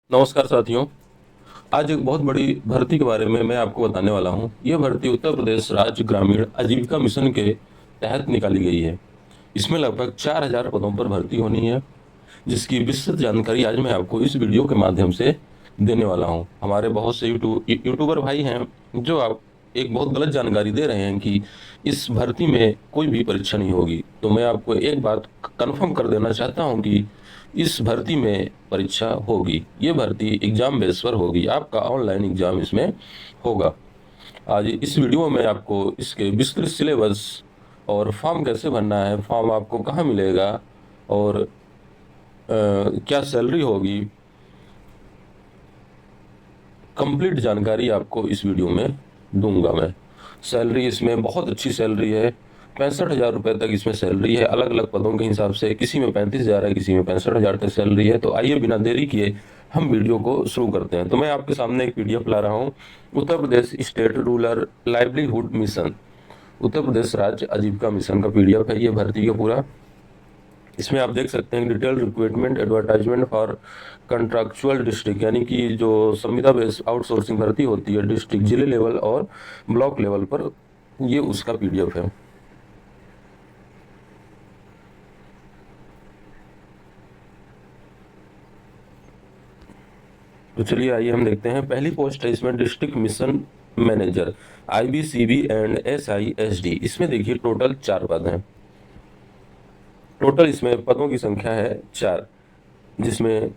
नमस्कार साथियों। आज एक बहुत बड़ी भर्ती के बारे में मैं आपको बताने वाला हूँ। ये भर्ती उत्तर प्रदेश राज्य ग्रामीण आजीविका मिशन के तहत निकाली गई है। इसमें लगभग 4000 पदों पर भर्ती होनी है, जिसकी विस्तृत जानकारी आज मैं आपको इस वीडियो के माध्यम से देने वाला हूँ। हमारे बहुत से यूट्यूबर भाई हैं जो आप एक बहुत गलत जानकारी दे रहे हैं कि इस भर्ती में कोई भी परीक्षा नहीं होगी। तो मैं आपको एक बात कन्फर्म कर देना चाहता हूँ कि इस भर्ती में परीक्षा होगी। ये भर्ती एग्जाम बेस पर होगी, आपका ऑनलाइन एग्जाम इसमें होगा। आज इस वीडियो में आपको इसके विस्तृत सिलेबस और फॉर्म कैसे भरना है, फॉर्म आपको कहाँ मिलेगा और क्या सैलरी होगी, कंप्लीट जानकारी आपको इस वीडियो में दूंगा मैं। सैलरी इसमें बहुत अच्छी सैलरी है, 65,000 रुपये तक इसमें सैलरी है। अलग अलग पदों के हिसाब से किसी में 35,000 है, किसी में 65,000 तक सैलरी है। तो आइए बिना देरी किए हम वीडियो को शुरू करते हैं। तो मैं आपके सामने एक पीडीएफ ला रहा हूँ, Uttar Pradesh state rural livelihood mission, Uttar Pradesh राज्य आजीविका मिशन का पीडीएफ है ये भर्ती का पूरा। इसमें आप देख सकते हैं detail recruitment advertisement for contractual district, यानी कि जो संविदा बेस्ड आउटसोर्सिंग भर्ती होती है डिस्ट्रिक्ट, जिले लेवल और ब्लॉक लेवल पर, ये उसका पीडीएफ है। तो चलिए आइए हम देखते हैं। पहली पोस्ट है इसमें district mission manager IBCB and SISD। इसमें देखिए टोटल 4 पद हैं। टोटल इसमें पदों की संख्या है 4, जिसमें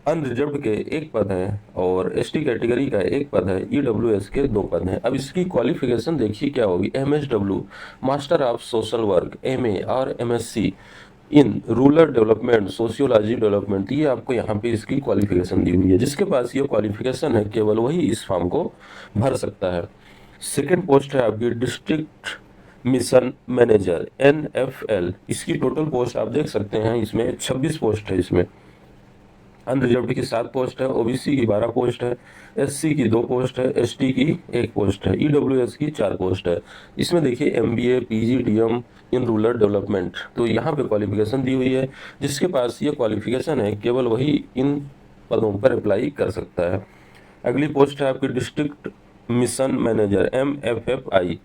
अनरिजर्व्ड के 1 पद है और ST कैटेगरी का 1 पद है, EWS के 2 पद हैं। अब इसकी क्वालिफिकेशन देखिए क्या होगी। MSW master of social work, MA और MSc in rural development sociology development, ये आपको यहाँ पे इसकी क्वालिफिकेशन दी हुई है। जिसके पास ये क्वालिफिकेशन है केवल वही इस फॉर्म को भर सकता है। सेकेंड पोस्ट है आपकी डिस्ट्रिक्ट मिशन मैनेजर NFL। इसकी टोटल पोस्ट आप देख सकते हैं, इसमें 26 पोस्ट है। इसमें अनरिजर्व्ड की 7 पोस्ट है, OBC की 12 पोस्ट है, SC की 2 पोस्ट है, ST की 1 पोस्ट है, EWS की 4 पोस्ट है। इसमें देखिए MBA PGDM in rural development, तो यहाँ पे क्वालिफिकेशन दी हुई है। जिसके पास ये क्वालिफिकेशन है केवल वही इन पदों पर अप्लाई कर सकता है। अगली पोस्ट है आपकी डिस्ट्रिक्ट मिशन मैनेजर MFFI।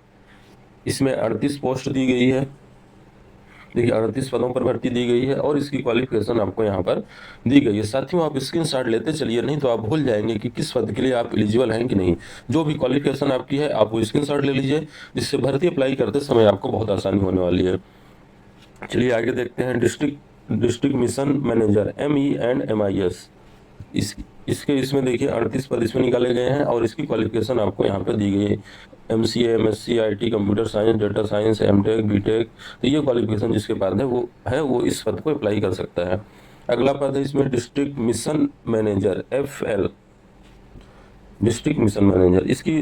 इसमें 38 पोस्ट दी गई है। देखिए 38 पदों पर भर्ती दी गई है और इसकी क्वालिफिकेशन आपको यहाँ पर दी गई है। साथियों आप स्क्रीनशॉट लेते चलिए, नहीं तो आप भूल जाएंगे कि किस पद के लिए आप एलिजिबल हैं कि नहीं। जो भी क्वालिफिकेशन आपकी है आप वो स्क्रीनशॉट ले लीजिए, जिससे भर्ती अप्लाई करते समय आपको बहुत आसानी होने वाली है। चलिए आगे देखते हैं। District mission manager ME and MIS। इसके इसमें देखिए 38 पद इसमें निकाले गए हैं और इसकी क्वालिफिकेशन आपको यहाँ पे दी गई है। MCA MSc IT computer science data science MTech BTech। तो ये क्वालिफिकेशन जिसके पास है वो इस पद को अप्लाई कर सकता है। अगला पद है इसमें district mission manager FL, district mission manager. इसकी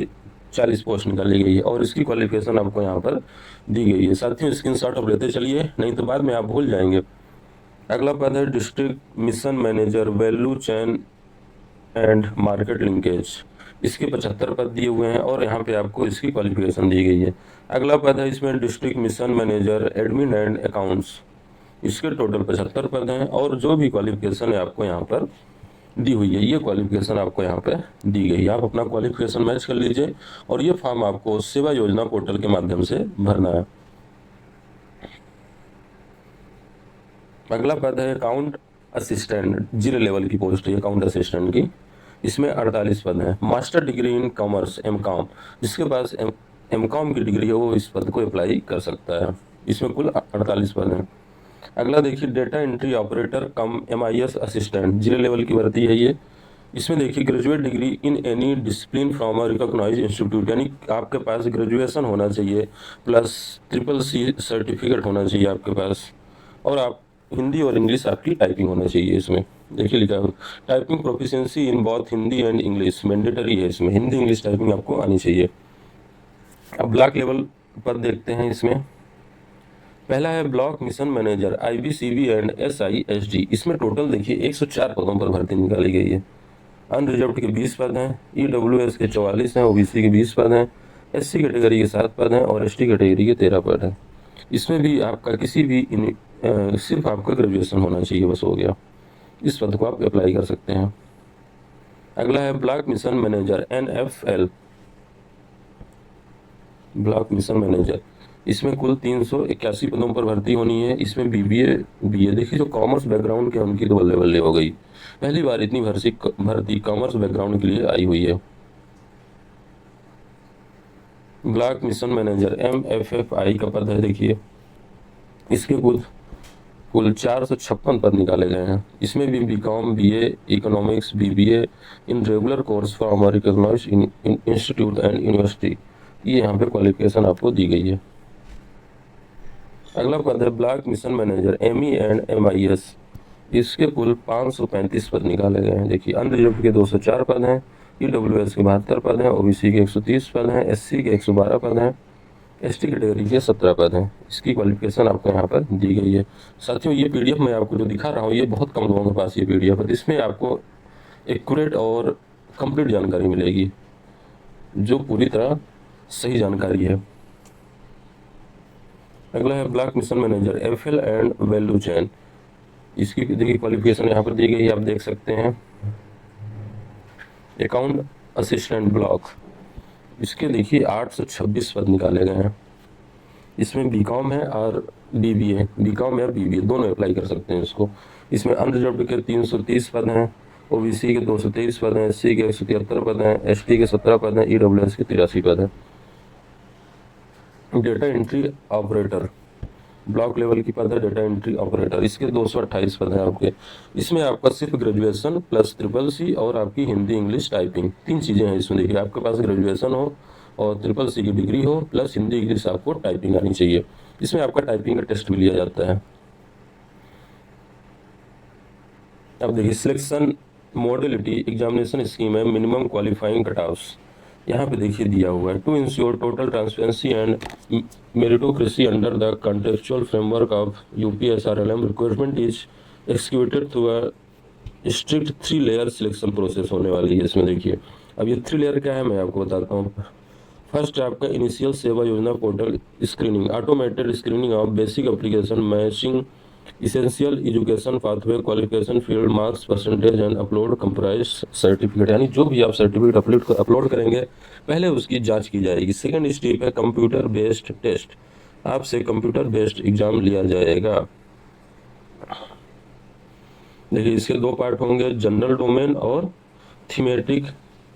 40 पोस्ट निकाली गई है और इसकी क्वालिफिकेशन आपको यहाँ पर दी गई है। साथियों स्क्रीनशॉट आप लेते चलिए, नहीं तो बाद में आप भूल जाएंगे। अगला पद है district mission manager value chain and market linkage. इसके 75 पद दिए हुए हैं और यहाँ पे आपको इसकी क्वालिफिकेशन दी गई है। अगला पद है इसमें district mission manager admin and accounts. इसके टोटल 75 पद हैं और जो भी क्वालिफिकेशन है आपको यहाँ पर दी हुई है, ये क्वालिफिकेशन आपको यहाँ पे दी गई है। आप अपना क्वालिफिकेशन मैच कर लीजिए और ये फॉर्म आपको सेवा योजना पोर्टल के माध्यम से भरना है। अगला पद है अकाउंट असिस्टेंट, जिले लेवल की पोस्ट है अकाउंट असिस्टेंट की। इसमें 48 पद हैं। Master degree in commerce MCOM, जिसके पास MCOM की डिग्री है वो इस पद को अप्लाई कर सकता है। इसमें कुल 48 पद हैं। अगला देखिए data entry operator cum MIS assistant, जिले लेवल की भर्ती है ये। इसमें देखिए graduate degree in any discipline from a recognised institute, यानी आपके पास ग्रेजुएशन होना चाहिए प्लस CCC सर्टिफिकेट होना चाहिए आपके पास, और आप हिंदी और इंग्लिश आपकी टाइपिंग होना चाहिए। इसमें देखिए लिखा है typing proficiency in both Hindi and English mandatory है। इसमें हिंदी इंग्लिश टाइपिंग आपको आनी चाहिए। अब ब्लॉक लेवल पर देखते हैं। इसमें पहला है block mission manager IBCB and SISD। इसमें टोटल देखिए 104 पदों पर भर्ती निकाली गई है। अनरिजर्व्ड के 20 पद हैं, EWS के 44 हैं, OBC के 20 पद हैं, SC कैटेगरी के 7 पद हैं और ST कैटेगरी के 13 पद हैं। इसमें भी आपका किसी भी सिर्फ आपका ग्रेजुएशन होना चाहिए, बस हो गया। इस पद को आप अप्लाई कर सकते हैं। अगला है block mission manager NFL, block mission manager. इसमें कुल 381 पदों पर भर्ती होनी है। इसमें BBA देखिए, जो कॉमर्स बैकग्राउंड के उनकी तो बल्ले बल्ले हो गई, पहली बार इतनी भर्ती कॉमर्स बैकग्राउंड के लिए आई हुई है। ब्लॉक मिशन मैनेजर MFFI का पद है। देखिए इसके कुल 456 पद निकाले गए हैं। इसमें भी BCom, BA economics, BBA in regular course from recognised institute and university, ये यहाँ पे क्वालिफिकेशन आपको दी गई है। अगला पद है block mission manager ME and MIS। इसके कुल 535 पद निकाले गए हैं। देखिए अनरिजर्व्ड के 204 पद हैं, EWS के 72 पद हैं, OBC के 130 पद हैं, SC के 112 पद हैं, ST कैटेगरी के 17 पद हैं। इसकी क्वालिफिकेशन आपको यहाँ पर दी गई है। साथियों ये PDF मैं आपको जो दिखा रहा हूँ, ये बहुत कम लोगों के पास ये PDF है। इसमें आपको एक्यूरेट और कंप्लीट जानकारी मिलेगी, जो पूरी तरह सही जानकारी है। अगला है block mission manager FL and value chain. इसकी देखिए क्वालिफिकेशन यहाँ पर दी गई है, आप देख सकते हैं। अकाउंट असिस्टेंट ब्लॉक, इसके देखिए 826 पद निकाले गए हैं। इसमें BCom है और BBA, BCom या BBA दोनों अप्लाई कर सकते हैं इसको। इसमें अनरिजर्व्ड के 330 पद हैं, OBC के 223 पद हैं, SC के 173 पद हैं, ST के 17 पद हैं, EWS के 83 पद हैं। Data entry operator, block level की पद है डेटा एंट्री ऑपरेटर। इसके 228 पद हैं आपके। इसमें आपका सिर्फ ग्रेजुएशन प्लस CCC और आपकी हिंदी इंग्लिश टाइपिंग, 3 चीज़ें हैं इसमें। देखिए आपके पास ग्रेजुएशन हो और CCC की डिग्री हो प्लस हिंदी इंग्लिश आपको टाइपिंग आनी चाहिए। इसमें आपका टाइपिंग का टेस्ट भी लिया जाता है। अब देखिए सिलेक्शन मॉडलिटी एग्जामिनेशन स्कीम है, मिनिमम क्वालिफाइंग कट ऑफ्स यहाँ पे देखिए दिया हुआ है। To ensure total transparency and meritocracy under the contextual framework of UPSRLM, requirement is executed through a strict 3 layer selection process होने वाली है इसमें। देखिए अब ये 3 लेयर क्या है मैं आपको बताता हूँ। फर्स्ट आपका इनिशियल सेवा योजना portal screening, automated screening of basic application matching essential education pathway qualification field marks percentage and upload comprise certificate, यानी जो भी आप सर्टिफिकेट अपलोड करेंगे पहले उसकी जांच की जाएगी। सेकंड स्टेप है कंप्यूटर बेस्ड टेस्ट, आपसे कंप्यूटर बेस्ड एग्जाम लिया जाएगा। देखिए इसके 2 पार्ट होंगे, जनरल डोमेन और thematic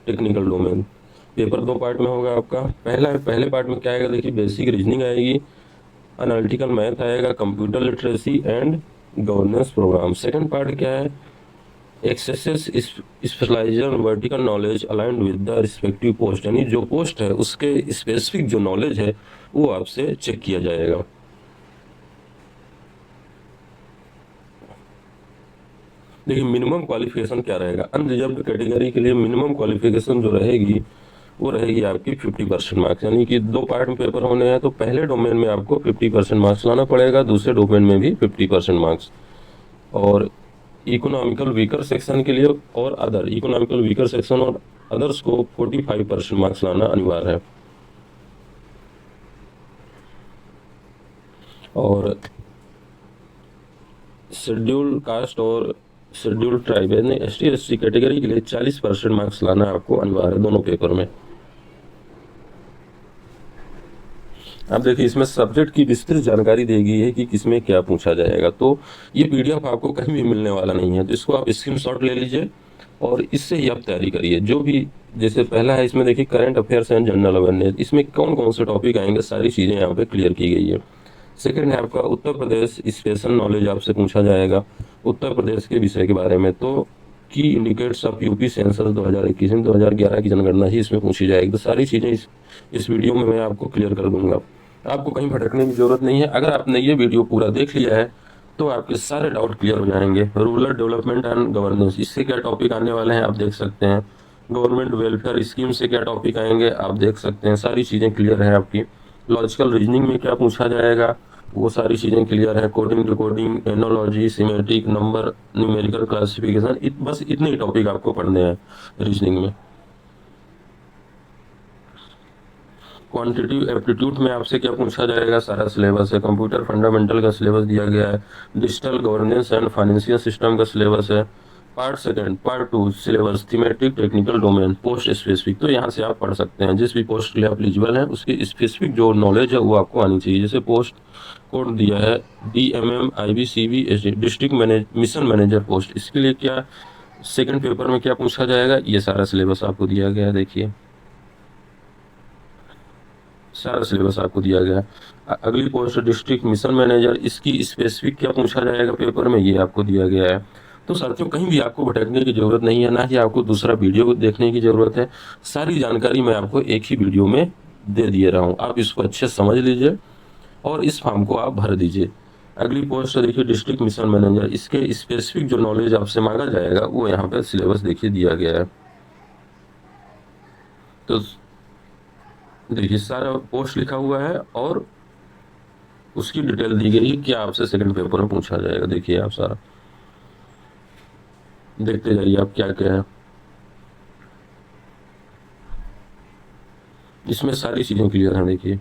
technical domain. Paper 2 part में होगा आपका। पहले पार्ट में क्या आएगा, देखिए बेसिक रीजनिंग आएगी, एनालिटिकल मैथ आएगा, computer literacy and governance programme. Second part क्या है, assesses specialisation vertical knowledge aligned with the respective post, यानी जो पोस्ट है उसके स्पेसिफिक जो नॉलेज है वो आपसे चेक किया जाएगा। देखिए मिनिमम क्वालिफिकेशन क्या रहेगा, अनरिजर्व्ड कैटेगरी के लिए मिनिमम क्वालिफिकेशन जो रहेगी वो रहेगी आपकी 50% मार्क्स, यानी कि 2 पार्ट में पेपर होने हैं। तो पहले डोमेन में आपको 50% मार्क्स लाना पड़ेगा, दूसरे डोमेन में भी 50% मार्क्स। और इकोनॉमिकल वीकर सेक्शन के लिए और अदर इकोनॉमिकल वीकर सेक्शन और अदर्स को 45% मार्क्स लाना अनिवार्य है। और शेड्यूल कास्ट और शेड्यूल ट्राइब यानी ST/SC कैटेगरी के लिए 40% मार्क्स लाना आपको अनिवार्य है दोनों पेपर में। अब देखिए इसमें सब्जेक्ट की विस्तृत जानकारी दी गई है कि किसमें क्या पूछा जाएगा। तो ये PDF आपको कहीं भी मिलने वाला नहीं है, तो इसको आप स्क्रीनशॉट ले लीजिए और इससे ही आप तैयारी करिए। जो भी जैसे पहला है इसमें देखिए current affairs and general awareness, इसमें कौन कौन से टॉपिक आएंगे सारी चीज़ें यहाँ पे क्लियर की गई है। सेकंड है आपका उत्तर प्रदेश स्पेशल नॉलेज, आपसे पूछा जाएगा उत्तर प्रदेश के विषय के बारे में। तो की इंडिकेट्स ऑफ UP सेंसस 2021 में 2011 की जनगणना ही इसमें पूछी जाएगी। तो सारी चीज़ें इस वीडियो में मैं आपको क्लियर कर दूंगा, आपको कहीं भटकने की जरूरत नहीं है। अगर आपने ये वीडियो पूरा देख लिया है तो आपके सारे डाउट क्लियर हो जाएंगे। रूरल डेवलपमेंट एंड गवर्नेंस, इससे क्या टॉपिक आने वाले हैं आप देख सकते हैं। गवर्नमेंट वेलफेयर स्कीम से क्या टॉपिक आएंगे आप देख सकते हैं। सारी चीज़ें क्लियर है आपकी। लॉजिकल रीजनिंग में क्या पूछा जाएगा वो सारी चीज़ें क्लियर है। Coding decoding analogy symmetric number numerical classification, बस इतने ही टॉपिक आपको पढ़ने हैं रीजनिंग में। क्वांटिटिव एप्टीट्यूड में आपसे क्या पूछा जाएगा सारा सिलेबस है। कंप्यूटर फंडामेंटल का सिलेबस दिया गया है। Digital governance and financial system का सिलेबस है। Part second, part two, syllabus, thematic, technical domain, post specific. तो यहाँ से आप पढ़ सकते हैं जिस भी पोस्ट के लिए आप एलिजिबल हैं उसकी स्पेसिफिक जो नॉलेज है वो आपको आनी चाहिए। जैसे पोस्ट कोड दिया है DMM IBCB SD district mission manager post, इसके लिए क्या सेकंड पेपर में क्या पूछा जाएगा, ये सारा सिलेबस आपको दिया गया है। देखिए सारा सिलेबस आपको दिया गया है। अगली पोस्ट डिस्ट्रिक्ट मिशन मैनेजर, इसकी स्पेसिफिक क्या पूछा जाएगा पेपर में, ये आपको दिया गया है। तो साथियों कहीं भी आपको भटकने की जरूरत नहीं है, ना ही आपको दूसरा वीडियो देखने की जरूरत है। सारी जानकारी मैं आपको एक ही वीडियो में दे दिए रहा हूँ, आप इसको अच्छे से समझ लीजिए और इस फॉर्म को आप भर दीजिए। अगली पोस्ट देखिए डिस्ट्रिक्ट मिशन मैनेजर, इसके स्पेसिफिक जो नॉलेज आपसे मांगा जाएगा वो यहाँ पे सिलेबस देखिए दिया गया है। तो देखिए सारा पोस्ट लिखा हुआ है और उसकी डिटेल दी गई है क्या आपसे सेकंड पेपर में पूछा जाएगा। देखिए आप सारा देखते जाइए आप क्या क्या है, इसमें सारी चीज़ें क्लियर हैं। देखिए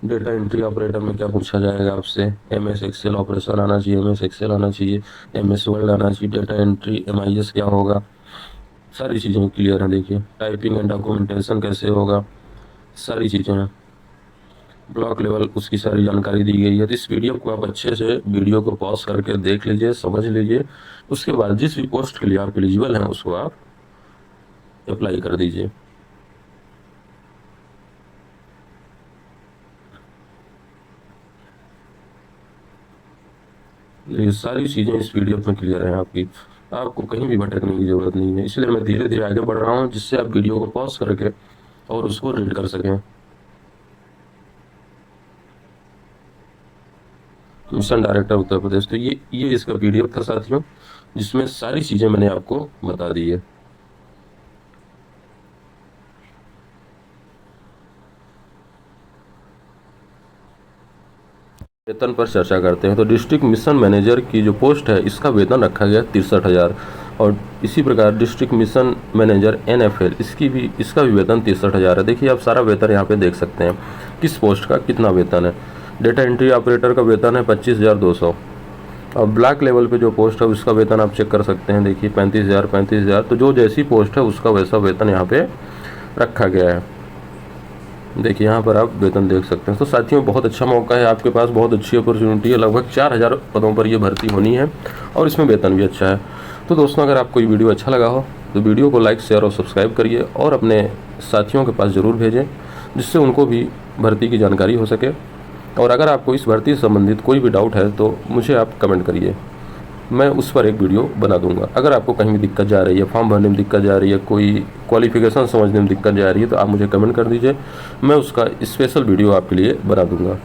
डेटा एंट्री ऑपरेटर में क्या पूछा जाएगा आपसे, MS एक्सेल ऑपरेशन आना चाहिए, MS एक्सेल आना चाहिए, MS वर्ड आना चाहिए, डेटा एंट्री MIS क्या होगा, सारी चीज़ें क्लियर हैं। देखिए टाइपिंग एंड डॉक्यूमेंटेशन कैसे होगा, सारी चीज़ें हैं। ब्लॉक लेवल उसकी सारी जानकारी दी गई है। तो इस वीडियो को आप अच्छे से वीडियो को पॉज करके देख लीजिए, समझ लीजिए, उसके बाद जिस भी पोस्ट के लिए आप एलिजिबल हैं उसको आप अप्लाई कर दीजिए। ये सारी चीज़ें इस वीडियो में क्लियर हैं आपकी, आपको कहीं भी भटकने की ज़रूरत नहीं है। इसलिए मैं धीरे धीरे आगे बढ़ रहा हूँ जिससे आप वीडियो को पॉज करके और उसको रीड कर सकें। मिशन डायरेक्टर उत्तर प्रदेश, तो ये इसका PDF था साथियों, जिसमें सारी चीज़ें मैंने आपको बता दी है। वेतन पर चर्चा करते हैं। तो डिस्ट्रिक्ट मिशन मैनेजर की जो पोस्ट है इसका वेतन रखा गया 63,000 और इसी प्रकार डिस्ट्रिक्ट मिशन मैनेजर NFL इसका भी वेतन 63,000 है। देखिए आप सारा वेतन यहाँ पे देख सकते हैं किस पोस्ट का कितना वेतन है। डेटा एंट्री ऑपरेटर का वेतन है 25,200 और ब्लॉक लेवल पे जो पोस्ट है उसका वेतन आप चेक कर सकते हैं। देखिए 35,000। तो जो जैसी पोस्ट है उसका वैसा वेतन यहाँ पे रखा गया है। देखिए यहाँ पर आप वेतन देख सकते हैं। तो साथियों बहुत अच्छा मौका है, आपके पास बहुत अच्छी अपॉर्चुनिटी है। लगभग 4,000 पदों पर ये भर्ती होनी है और इसमें वेतन भी अच्छा है। तो दोस्तों अगर आपको ये वीडियो अच्छा लगा हो तो वीडियो को लाइक शेयर और सब्सक्राइब करिए और अपने साथियों के पास ज़रूर भेजें जिससे उनको भी भर्ती की जानकारी हो सके। और अगर आपको इस भर्ती से संबंधित कोई भी डाउट है तो मुझे आप कमेंट करिए, मैं उस पर एक वीडियो बना दूंगा। अगर आपको कहीं भी दिक्कत जा रही है, फॉर्म भरने में दिक्कत जा रही है, कोई क्वालिफिकेशन समझने में दिक्कत जा रही है तो आप मुझे कमेंट कर दीजिए, मैं उसका स्पेशल वीडियो आपके लिए बना दूंगा।